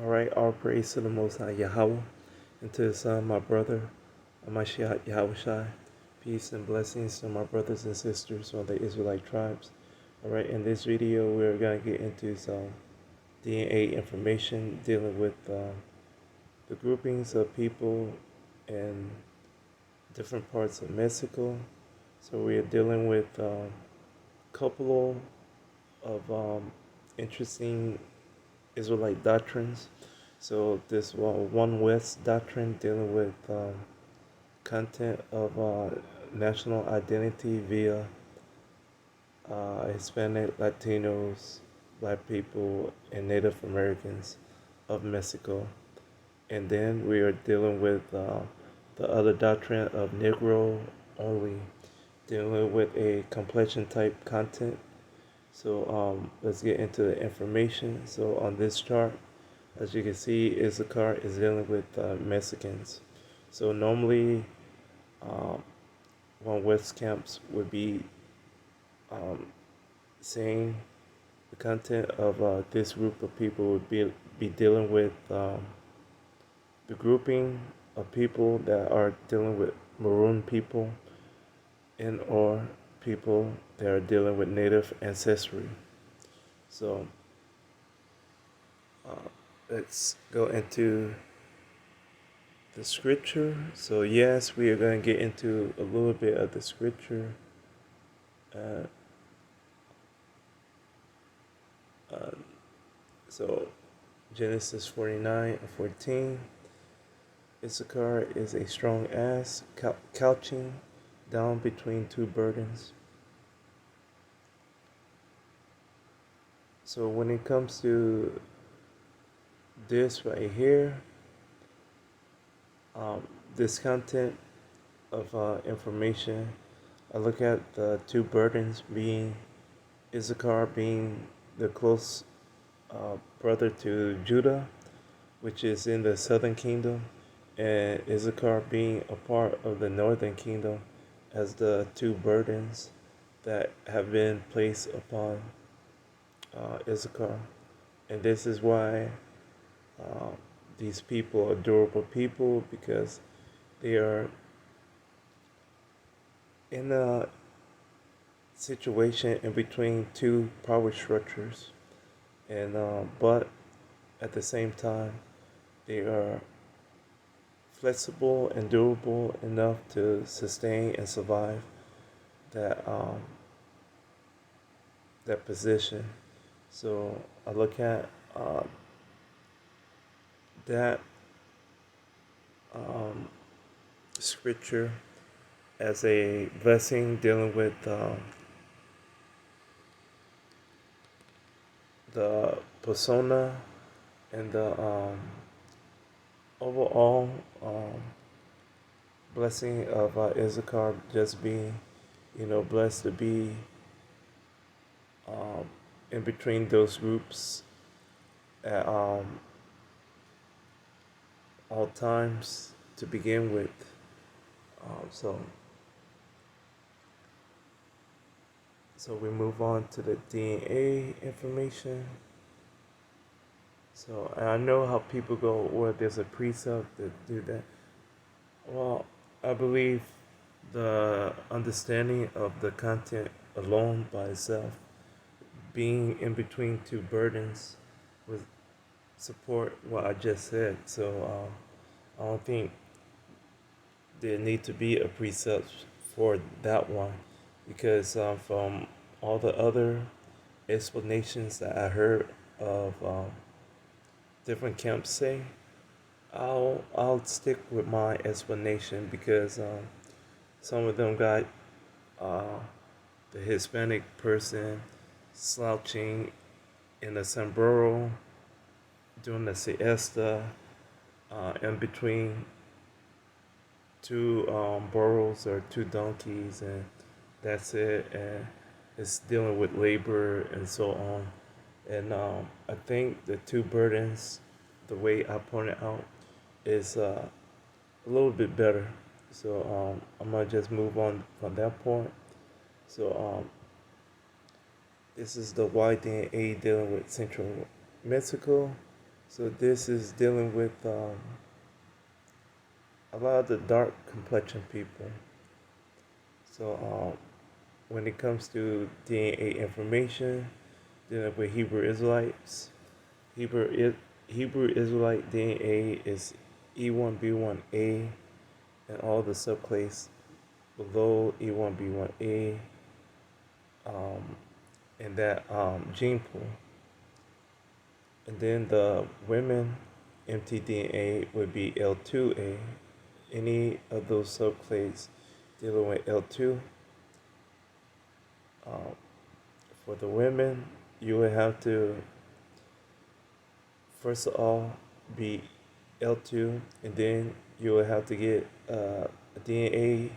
All right, all praise to the Most High Yahweh, and to His Son, my brother, Mashiach Yahushai. Peace and blessings to my brothers and sisters from the Israelite tribes. All right, in this video, we're going to get into some DNA information dealing with the groupings of people in different parts of Mexico. So we are dealing with a couple of interesting Israelite doctrines. So this One West doctrine dealing with content of national identity via Hispanic, Latinos, Black people, and Native Americans of Mexico. And then we are dealing with the other doctrine of Negro only, dealing with a complexion type content. So let's get into the information. So on this chart, as you can see, Issachar is dealing with Mexicans. So normally, um, one West camps would be um, saying the content of this group of people would be dealing with the grouping of people that are dealing with maroon people and or people that are dealing with native ancestry. So let's go into the scripture. So yes, we are going to get into a little bit of the scripture. Uh, uh, so Genesis 49:14. Issachar is a strong ass, couching down between two burdens. So when it comes to this right here, this content of information, I look at the two burdens being Issachar being the close brother to Judah, which is in the southern kingdom, and Issachar being a part of the northern kingdom as the two burdens that have been placed upon Issachar. And this is why uh, these people are durable people, because they are in a situation in between two power structures, and but at the same time they are flexible and durable enough to sustain and survive that that position. So I look at that um, scripture as a blessing dealing with the persona and the overall blessing of Issachar just being, blessed to be um, in between those groups at all times to begin with. So we move on to the DNA information. So and I know how people go, well, there's a precept that do that. Well, I believe the understanding of the content alone by itself, being in between two burdens, would support what I just said. So I don't think there need to be a precept for that one, because from all the other explanations that I heard of different camps say, I'll stick with my explanation, because some of them got uh, the Hispanic person slouching in a sombrero doing the siesta in between two burros or two donkeys, and that's it. And it's dealing with labor and so on. And I think the two burdens, the way I pointed out, is a little bit better. So I'm gonna just move on from that point. So this is the YDNA dealing with Central Mexico. So this is dealing with a lot of the dark complexion people. So when it comes to DNA information, dealing with Hebrew Israelites, Hebrew Hebrew Israelite DNA is E1B1A and all the subclades below E1B1A um, in that gene pool. And then the women mtDNA would be L2A. Any of those subclades dealing with L2. Um, for the women, you would have to first of all be L2, and then you would have to get a DNA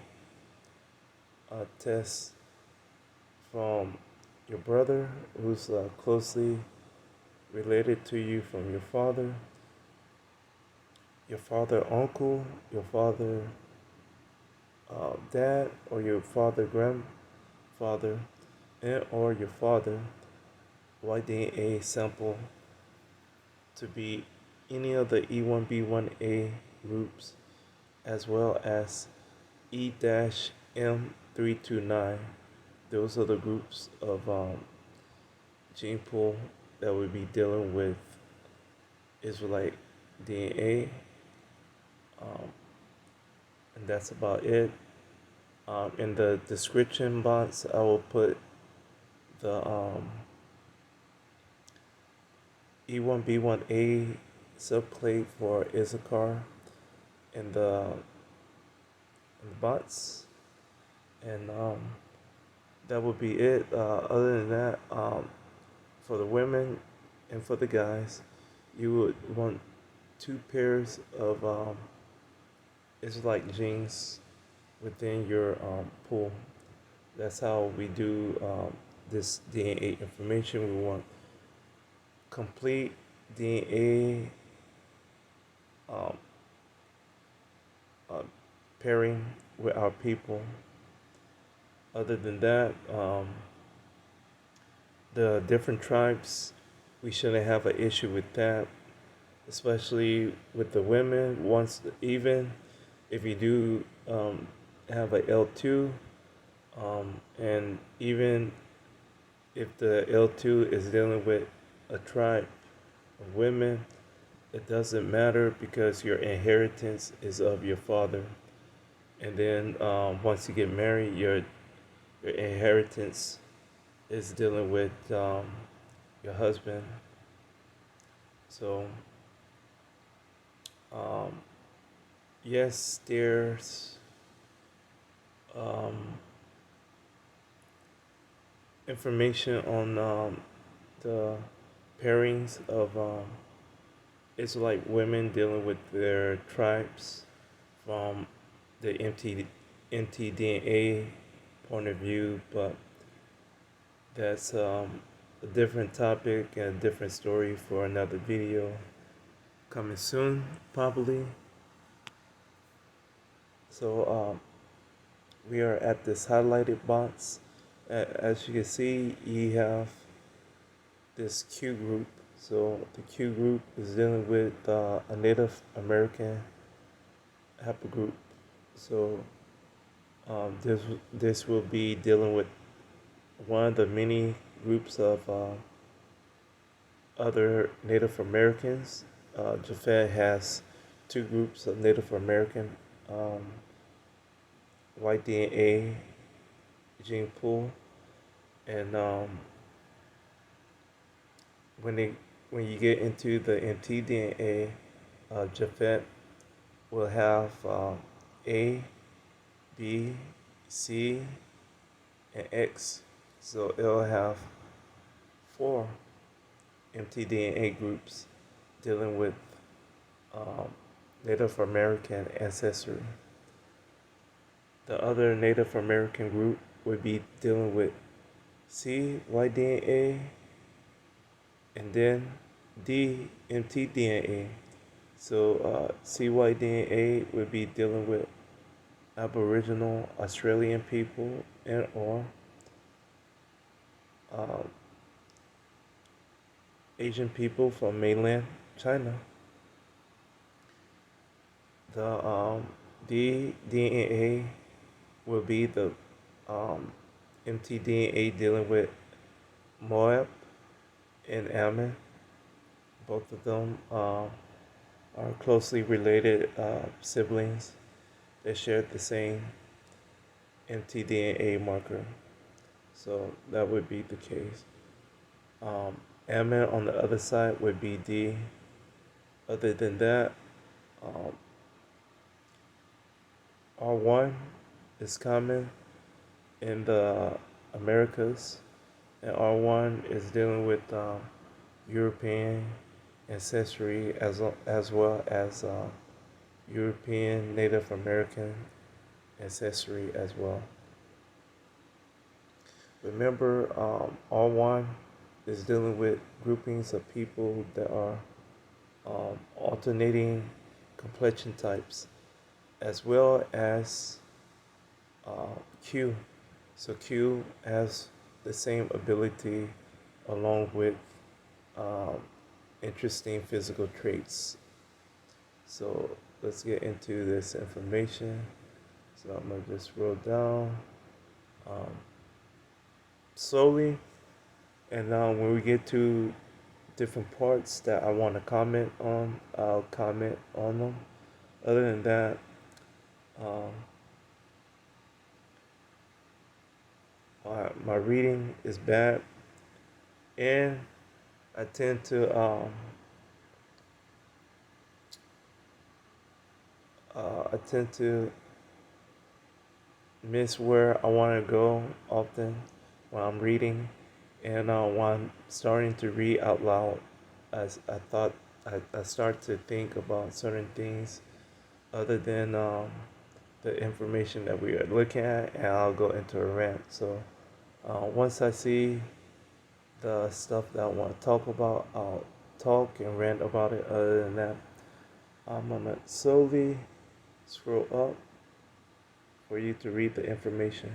test from your brother who's closely related to you from your father uncle, your father dad, or your father grandfather, and or your father Y-DNA sample to be any of the E1B1A groups as well as E-M329. Those are the groups of gene pool that would be dealing with Israelite DNA. Um, and that's about it. In the description box, I will put the E1B1A subclade for Issachar in the box, and that would be it. Other than that, for the women and for the guys, you would want two pairs of Israelite genes within your pool. That's how we do this DNA information. We want complete DNA um, uh, pairing with our people. Other than that, the different tribes, we shouldn't have an issue with that, especially with the women. Once even if you do have a L2, and even if the L2 is dealing with a tribe of women, it doesn't matter because your inheritance is of your father. And then once you get married, your inheritance is dealing with your husband. So um, yes, there's um, information on the pairings of Israelite women dealing with their tribes from the mtDNA point of view, but that's a different topic and a different story for another video coming soon, probably. So we are at this highlighted box. As you can see, you have this Q group. So the Q group is dealing with a Native American haplogroup. So this will be dealing with one of the many groups of other Native Americans. Japhet has two groups of Native American white DNA gene pool, and when they when you get into the mtDNA, Japhet will have A, B, C, and X. So it'll have four mtDNA groups dealing with um, Native American ancestry. The other Native American group would be dealing with C, Y-DNA, and then D, mtDNA. So CY-DNA would be dealing with Aboriginal Australian people and or um, Asian people from mainland China, the DNA will be the um, mtDNA dealing with Moab and Ammon. Both of them are closely related siblings. They share the same mtDNA marker, so that would be the case. Ammon on the other side would be D. Other than that, um, R1 is common in the Americas, and R1 is dealing with European ancestry as well as European Native American ancestry as well. Remember, R1 is dealing with groupings of people that are alternating complexion types, as well as Q. So Q has the same ability along with um, interesting physical traits. So let's get into this information. So I'm gonna just scroll down um, slowly, and now when we get to different parts that I want to comment on, I'll comment on them. Other than that, um, my reading is bad, and I tend to I tend to miss where I want to go often when I'm reading, and when I'm starting to read out loud, as I thought I start to think about certain things other than the information that we are looking at, and I'll go into a rant. So once I see the stuff that I want to talk about, I'll talk and rant about it. Other than that, I'm gonna slowly scroll up for you to read the information.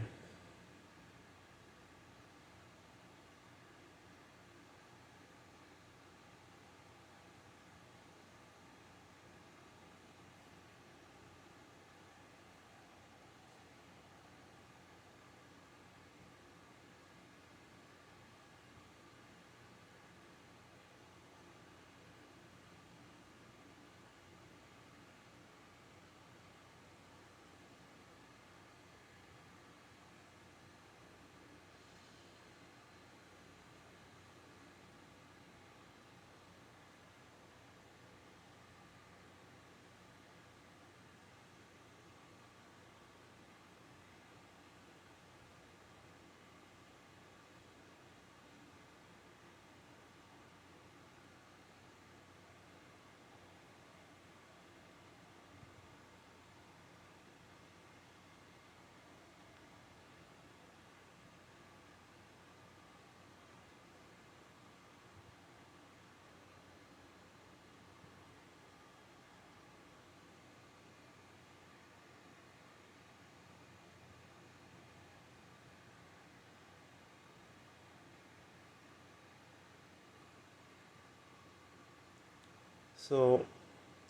So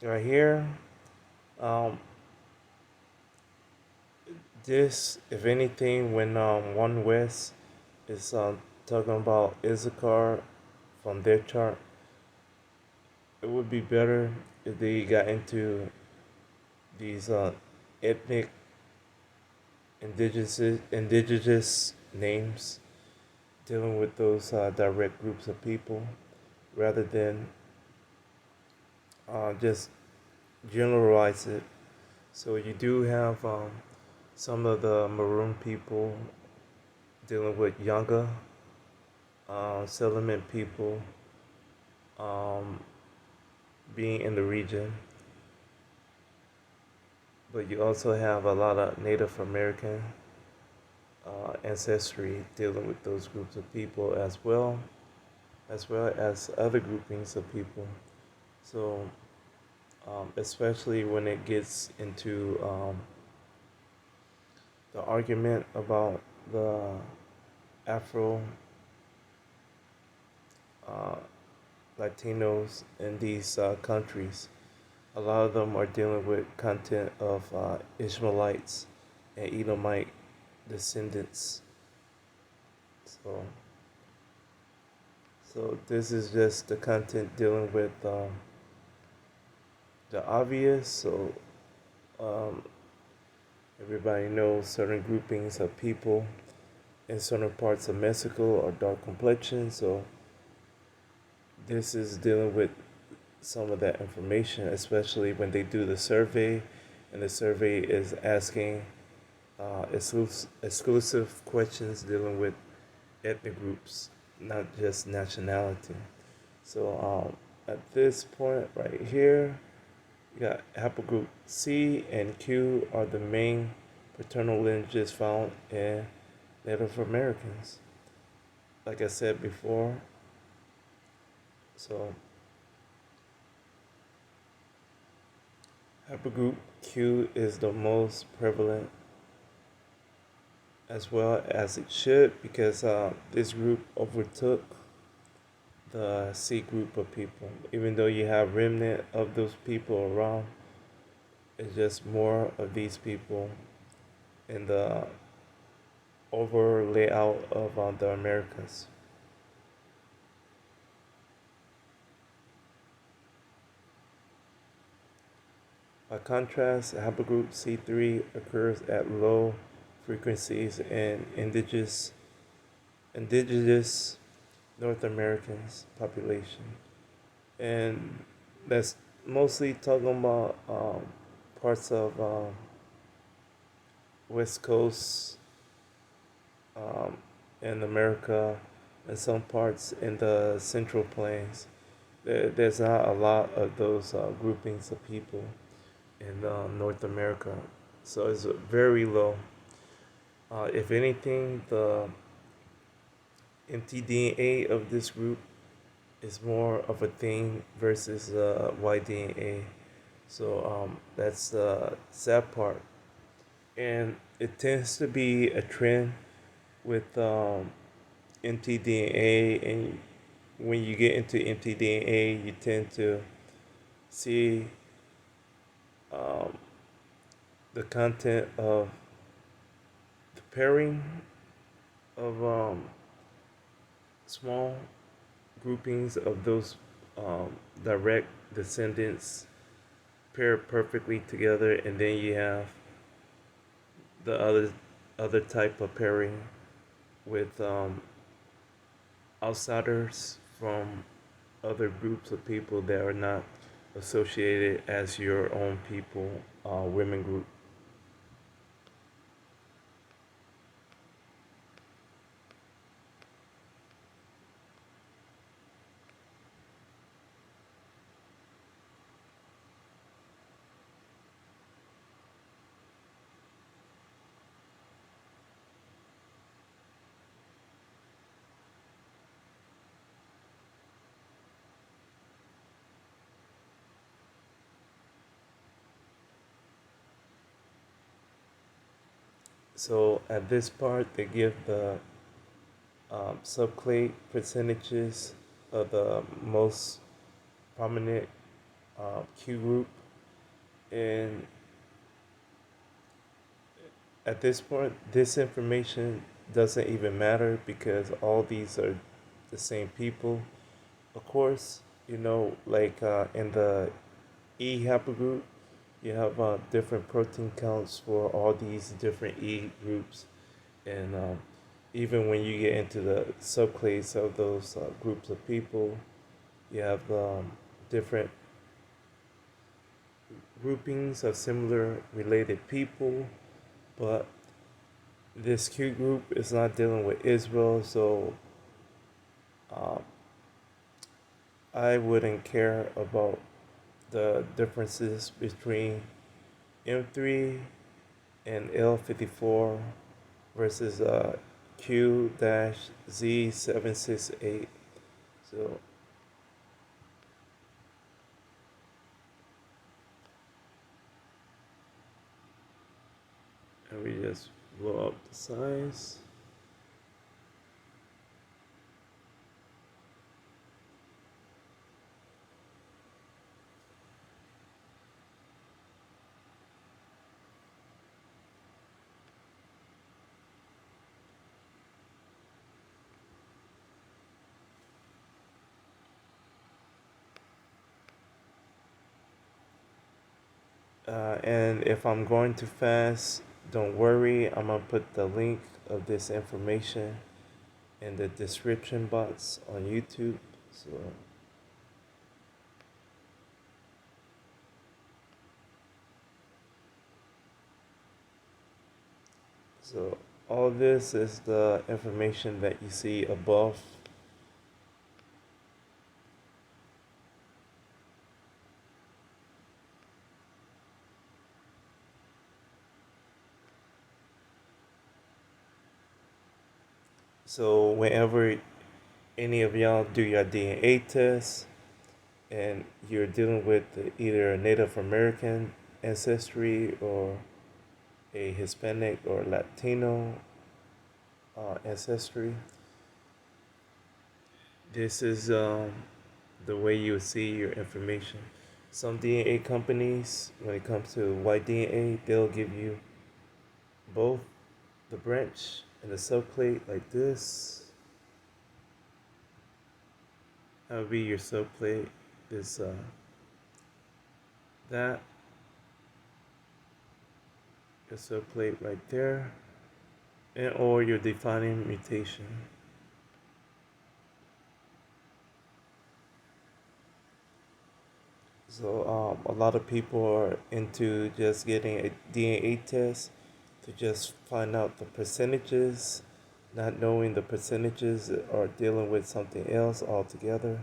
right here, um, this, if anything, when One West is talking about Issachar from their chart, it would be better if they got into these ethnic indigenous names dealing with those direct groups of people rather than just generalize it. So you do have some of the maroon people dealing with younger settlement people um, being in the region, but you also have a lot of Native American ancestry dealing with those groups of people as well as other groupings of people. So, especially when it gets into the argument about the Afro uh, Latinos in these countries. A lot of them are dealing with content of Ishmaelites and Edomite descendants. So, so this is just the content dealing with the obvious. So um, everybody knows certain groupings of people in certain parts of Mexico are dark complexion. So this is dealing with some of that information, especially when they do the survey, and the survey is asking exclusive questions dealing with ethnic groups, not just nationality. So at this point right here, you got haplogroup C and Q are the main paternal lineages found in Native Americans. Like I said before, so haplogroup Q is the most prevalent, as well as it should, because this group overtook the C group of people. Even though you have remnant of those people around, it's just more of these people in the over layout of the Americas. By contrast, haplogroup C3 occurs at low frequencies in indigenous North Americans population, and that's mostly talking about parts of West Coast um, in America and some parts in the Central Plains. There's not a lot of those groupings of people in North America, so it's very low. If anything, the mtDNA of this group is more of a thing versus Y-DNA. So that's the sad part. And it tends to be a trend with mtDNA. And when you get into mtDNA, you tend to see um, the content of the pairing of small groupings of those direct descendants paired perfectly together, and then you have the other type of pairing with outsiders from other groups of people that are not associated as your own people, women group. So at this part, they give the subclade percentages of the most prominent Q group, and at this point, this information doesn't even matter because all these are the same people. Of course, like in the E haplogroup, you have different protein counts for all these different E groups, and even when you get into the subclades of those groups of people, you have different groupings of similar related people, but this Q group is not dealing with Israel, so uh, I wouldn't care about the differences between M3 and L54 versus Q-Z768. So, and we just blow up the size. And if I'm going to fast, don't worry. I'm gonna put the link of this information in the description box on YouTube. So all this is the information that you see above. So whenever any of y'all do your DNA test and you're dealing with either a Native American ancestry or a Hispanic or Latino ancestry, this is the way you see your information. Some DNA companies, when it comes to white DNA, they'll give you both the branch and the subplate like this. That would be your subplate. This that your subplate right there, and or your defining mutation. So a lot of people are into just getting a DNA test to just find out the percentages, not knowing the percentages are dealing with something else altogether.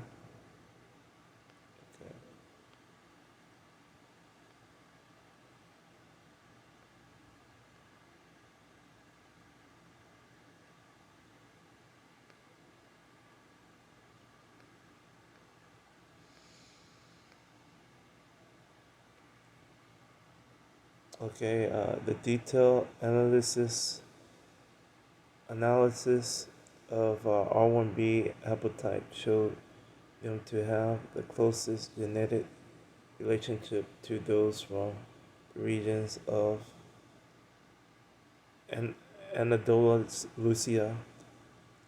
Okay, the detailed analysis of R1B haplotype showed them to have the closest genetic relationship to those from regions of An- Andalusia,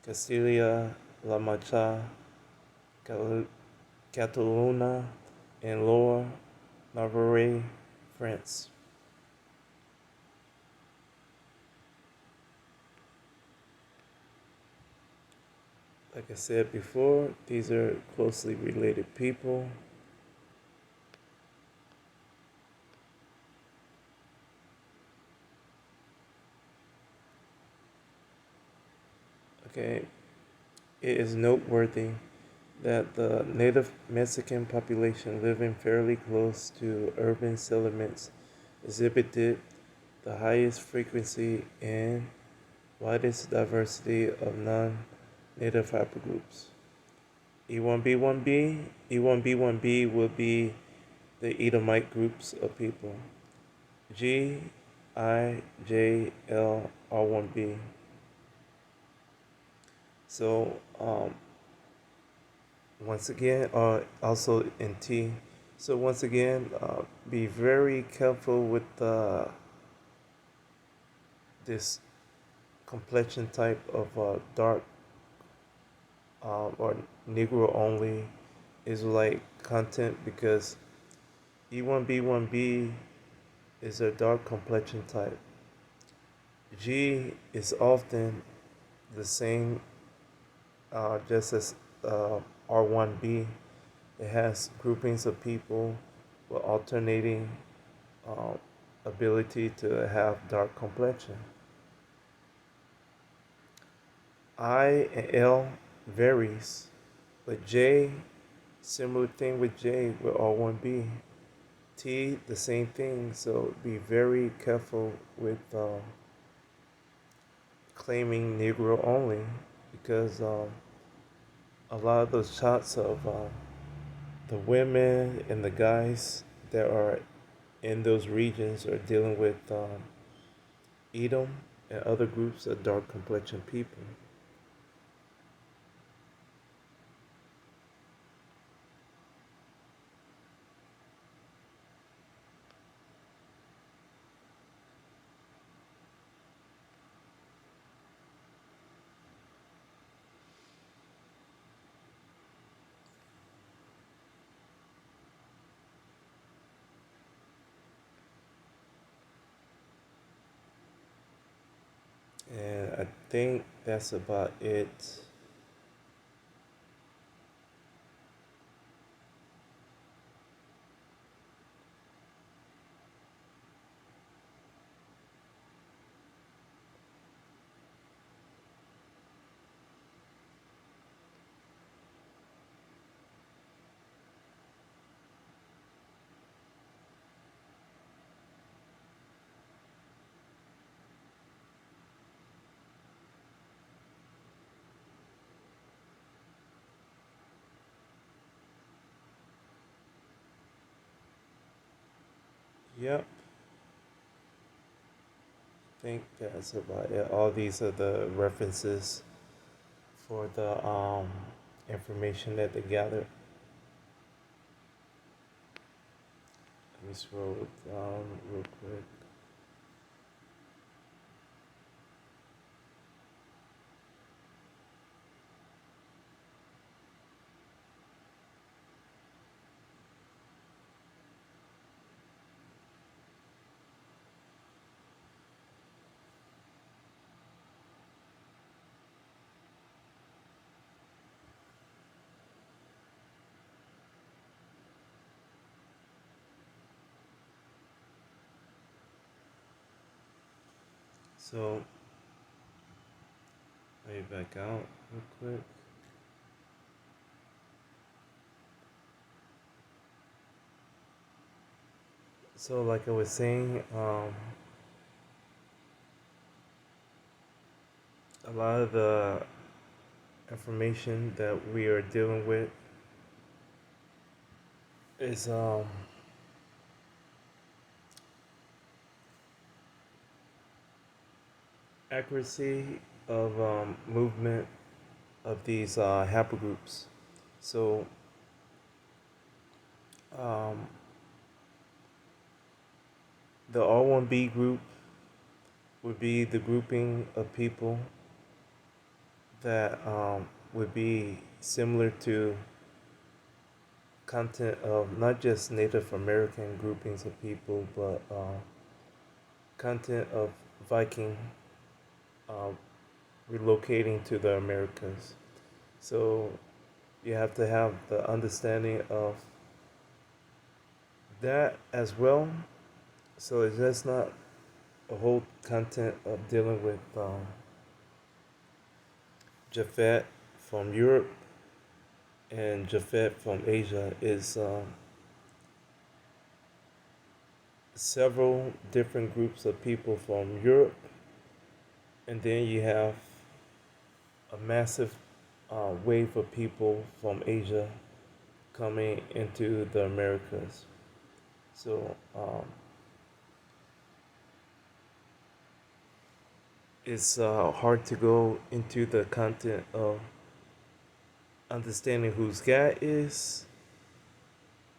Castilla-La Mancha, Catalonia, and Lower Navarre, France. Like I said before, these are closely related people. Okay, it is noteworthy that the native Mexican population living fairly close to urban settlements exhibited the highest frequency and widest diversity of non-native haplogroups. E1B1B, E1B1B will be the Edomite groups of people. G, I, J, L, R1B. So once again, also in T. So once again, be very careful with this complexion type of dark or Negro only Israelite content because E1B1B is a dark complexion type. G is often the same, just as R1B. It has groupings of people with alternating uh, ability to have dark complexion. I and L varies, but J, similar thing with J with R1B. T, the same thing, so be very careful with claiming Negro only because a lot of those shots of the women and the guys that are in those regions are dealing with Edom and other groups of dark complexion people. I think that's about it. Yep, I think that's about it. All these are the references for the information that they gathered. Let me scroll down real quick. So let me back out real quick. So like I was saying, a lot of the information that we are dealing with is accuracy of movement of these haplogroups. So um, the R1B group would be the grouping of people that would be similar to content of not just Native American groupings of people, but content of Viking uh, relocating to the Americas. So you have to have the understanding of that as well. So it's just not a whole content of dealing with Japhet from Europe and Japhet from Asia is several different groups of people from Europe, and then you have a massive wave of people from Asia coming into the Americas. So it's hard to go into the content of understanding who's Gad is,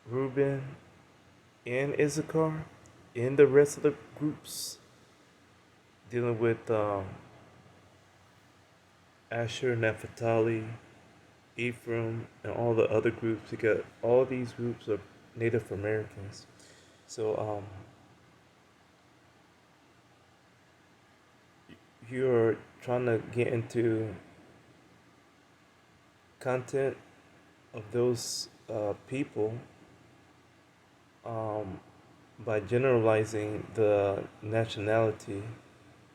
Reuben, and Issachar, and the rest of the groups dealing with Asher, Naphtali, Ephraim, and all the other groups. Because all these groups are Native Americans. So you're trying to get into content of those people um, by generalizing the nationality,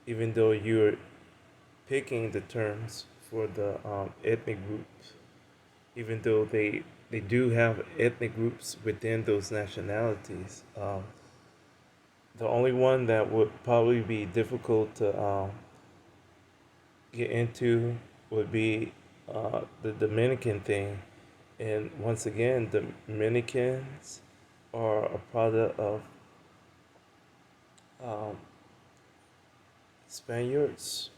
even though you're picking the terms for the ethnic groups, even though they do have ethnic groups within those nationalities. The only one that would probably be difficult to get into would be the Dominican thing. And once again, the Dominicans are a product of um, Spaniards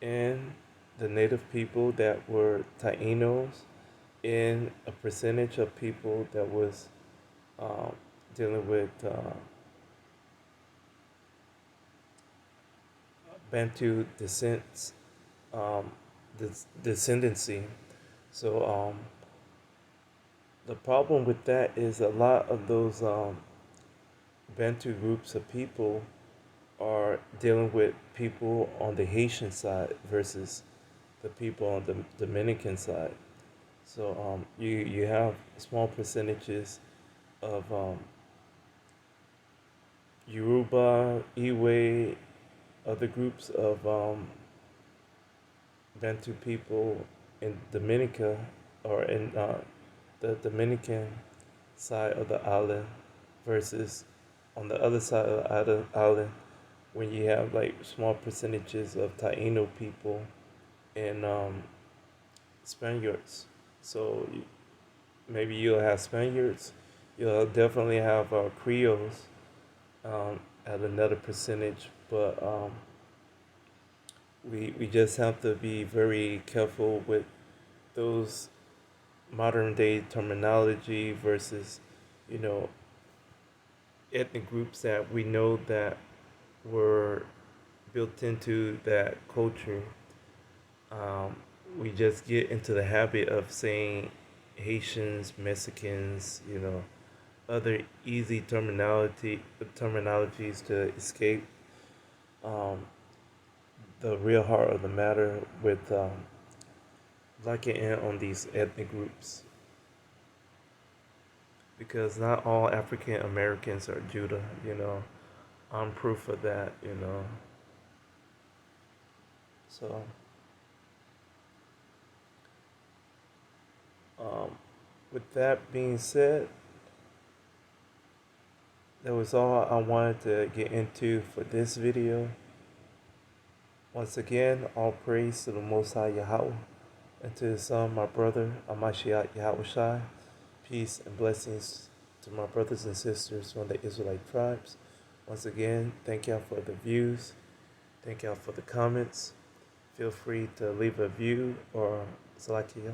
and the native people that were Tainos, and a percentage of people that was um, dealing with Bantu descents, um, descendancy. So the problem with that is a lot of those Bantu groups of people are dealing with people on the Haitian side versus the people on the Dominican side. So you have small percentages of Yoruba, Iwe, other groups of Bantu people in Dominica or in the Dominican side of the island versus on the other side of the island when you have like small percentages of Taino people and Spaniards. So maybe you'll have Spaniards, you'll definitely have Creoles at another percentage, but we just have to be very careful with those modern day terminology versus, you know, ethnic groups that we know that were built into that culture. Um, we just get into the habit of saying Haitians, Mexicans, other easy terminologies to escape um, the real heart of the matter with locking in on these ethnic groups. Because not all African Americans are Judah. I'm proof of that. So, um, with that being said, that was all I wanted to get into for this video. Once again, all praise to the Most High Yahweh and to His Son, my brother, Amashiach Yahweh Shai. Peace and blessings to my brothers and sisters from the Israelite tribes. Once again, thank y'all for the views. Thank y'all for the comments. Feel free to leave a view or Salakia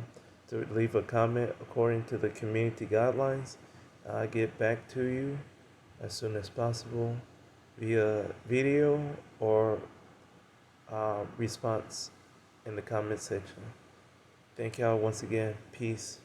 to leave a comment according to the community guidelines. I'll get back to you as soon as possible via video or response in the comment section. Thank y'all once again. Peace.